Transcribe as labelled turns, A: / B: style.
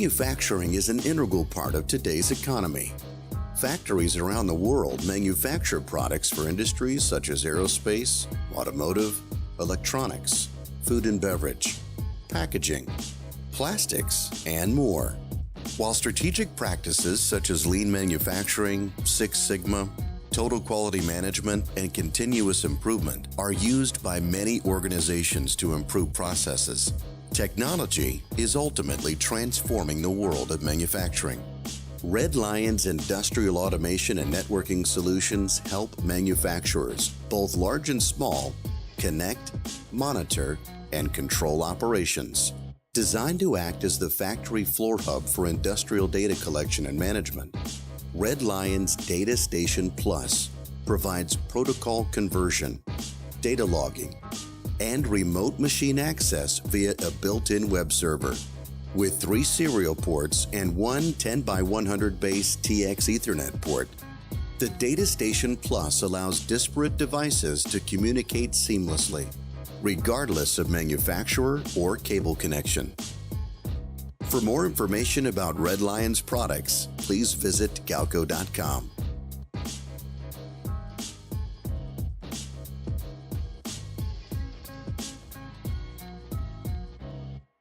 A: Manufacturing is an integral part of today's economy. Factories around the world manufacture products for industries such as aerospace, automotive, electronics, food and beverage, packaging, plastics, and more. While strategic practices such as lean manufacturing, Six Sigma, total quality management, and continuous improvement are used by many organizations to improve processes, technology is ultimately transforming the world of manufacturing. Red Lion's industrial automation and networking solutions help manufacturers, both large and small, connect, monitor, and control operations. Designed to act as the factory floor hub for industrial data collection and management, Red Lion's Data Station Plus provides protocol conversion, data logging, and remote machine access via a built-in web server. With 3 serial ports and one 10x100 base TX Ethernet port, the Data Station Plus allows disparate devices to communicate seamlessly, regardless of manufacturer or cable connection. For more information about Red Lion's products, please visit Galco.com.